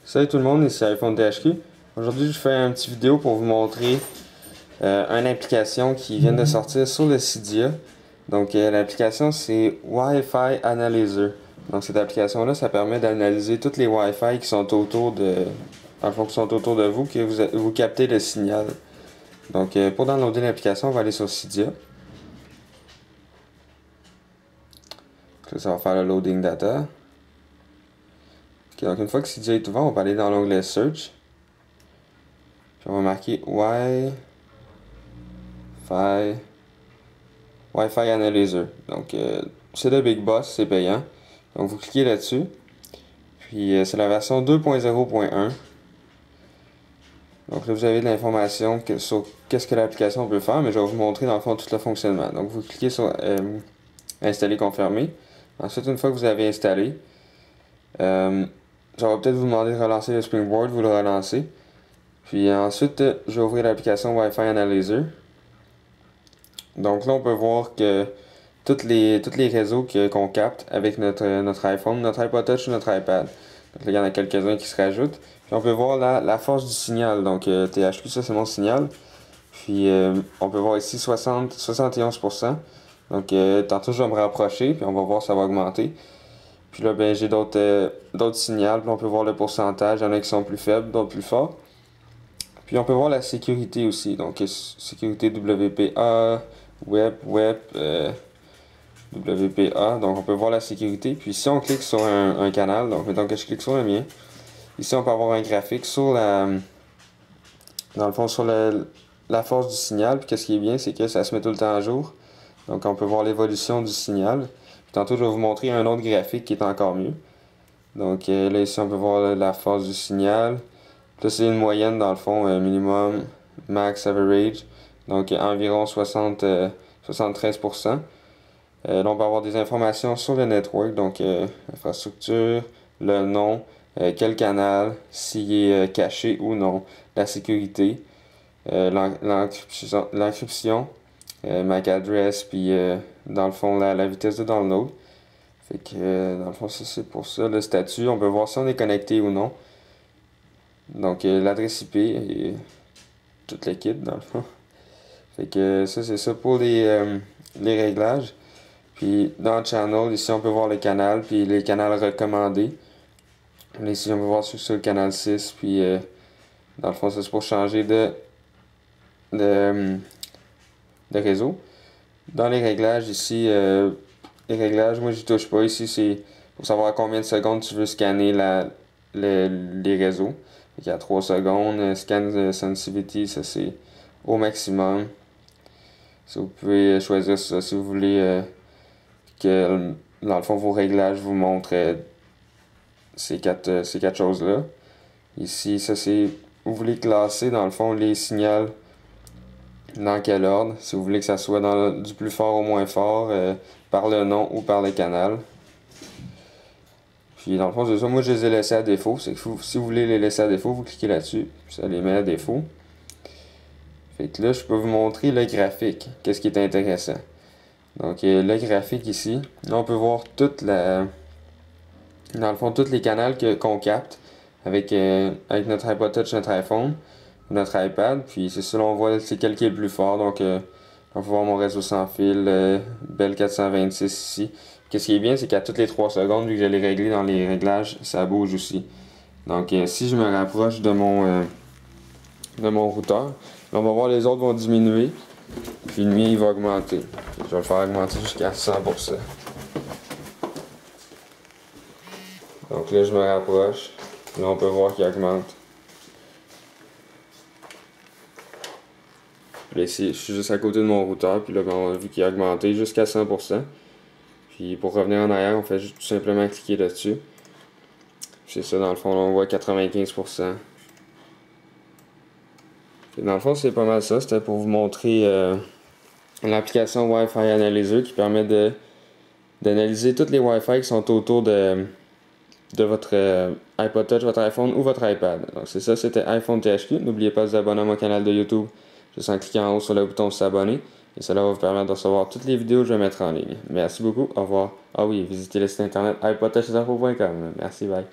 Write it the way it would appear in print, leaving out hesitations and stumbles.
Salut tout le monde, ici iPhone THQ. Aujourd'hui, je fais une petite vidéo pour vous montrer une application qui vient de sortir sur le Cydia. Donc, l'application, c'est Wi-Fi Analyzer. Donc, cette application-là, ça permet d'analyser tous les Wi-Fi qui sont autour de, qui sont autour de vous, que vous captez le signal. Donc, pour downloader l'application, on va aller sur Cydia. Là, ça va faire le loading data. Okay, donc, une fois que Cydia est ouvert, on va aller dans l'onglet Search. Puis on va marquer Wi-Fi Analyzer. Donc, c'est le Big Boss, c'est payant. Donc, vous cliquez là-dessus. Puis, c'est la version 2.0.1. Donc, là, vous avez de l'information sur qu'est-ce que l'application peut faire, mais je vais vous montrer dans le fond tout le fonctionnement. Donc, vous cliquez sur Installer, confirmer. Ensuite, une fois que vous avez installé, ça va peut-être vous demander de relancer le Springboard, vous le relancez. Puis ensuite, je vais ouvrir l'application Wi-Fi Analyzer. Donc là, on peut voir que tous les réseaux qu'on capte avec notre iPhone, notre iPod Touch ou notre iPad. Donc là, il y en a quelques-uns qui se rajoutent. Puis on peut voir la force du signal. Donc THQ, ça c'est mon signal. Puis on peut voir ici 71%. Donc tantôt je vais me rapprocher, puis on va voir ça va augmenter. Puis là, ben, j'ai d'autres signaux. Puis on peut voir le pourcentage. Il y en a qui sont plus faibles, d'autres plus forts. Puis on peut voir la sécurité aussi, donc sécurité WPA, WPA, donc on peut voir la sécurité. Puis si on clique sur un canal, donc mettons que je clique sur le mien, ici on peut avoir un graphique sur dans le fond sur la force du signal. Puis qu'est-ce qui est bien, c'est que ça se met tout le temps à jour. Donc on peut voir l'évolution du signal. Puis tantôt je vais vous montrer un autre graphique qui est encore mieux. Donc là ici on peut voir la force du signal. Là, c'est une moyenne dans le fond, minimum, max, average, donc environ 73%. Là, on peut avoir des informations sur le network, donc infrastructure, le nom, quel canal, s'il est caché ou non, la sécurité, l'encryption, MAC address, puis dans le fond, la vitesse de download. Fait que dans le fond, ça c'est pour ça. Le statut, on peut voir si on est connecté ou non. Donc l'adresse IP et toute l'équipe dans le fond. Fait que ça c'est ça pour les réglages. Puis dans le channel, ici on peut voir le canal, puis les canaux recommandés. Là, ici on peut voir sur le canal 6, puis dans le fond ça c'est pour changer de réseau. Dans les réglages ici, les réglages, moi j'y touche pas. Ici c'est pour savoir combien de secondes tu veux scanner les réseaux. Il y a 3 secondes, scan sensitivity, ça c'est au maximum. Ça, vous pouvez choisir ça si vous voulez que dans le fond vos réglages vous montrent ces quatre choses-là. Ici, ça c'est, vous voulez classer dans le fond les signaux dans quel ordre, si vous voulez que ça soit du plus fort au moins fort, par le nom ou par le canal. Puis dans le fond, c'est ça. Moi, je les ai laissés à défaut. C'est que si vous voulez les laisser à défaut, vous cliquez là-dessus. Ça les met à défaut. Fait que là, je peux vous montrer le graphique. Qu'est-ce qui est intéressant. Donc, le graphique ici. Là, on peut voir dans le fond, tous les canaux qu'on capte avec notre iPod Touch, notre iPhone, notre iPad. Puis c'est ça, là, on voit c'est quel qui est le plus fort. Donc, on peut voir mon réseau sans fil, Bell 426 ici. Qu'est-ce qui est bien, c'est qu'à toutes les 3 secondes, vu que je l'ai réglé dans les réglages, ça bouge aussi. Donc, si je me rapproche de mon routeur, on va voir les autres vont diminuer, puis le mien il va augmenter. Je vais le faire augmenter jusqu'à 100%. Donc là, je me rapproche. Là, on peut voir qu'il augmente. Là, ici, je suis juste à côté de mon routeur, puis là, on a vu qu'il a augmenté jusqu'à 100%. Puis pour revenir en arrière, on fait juste tout simplement cliquer là-dessus. C'est ça, dans le fond, là, on voit 95%. Et dans le fond, c'est pas mal ça. C'était pour vous montrer l'application Wi-Fi Analyzer qui permet d'analyser tous les Wi-Fi qui sont autour de votre iPod Touch, votre iPhone ou votre iPad. Donc c'est ça, c'était iPhone THQ. N'oubliez pas de vous abonner à mon canal de YouTube juste en cliquant en haut sur le bouton s'abonner. Et cela va vous permettre de recevoir toutes les vidéos que je vais mettre en ligne. Merci beaucoup, au revoir. Ah oui, visitez le site internet iPodTouchinfo.com. Merci, bye.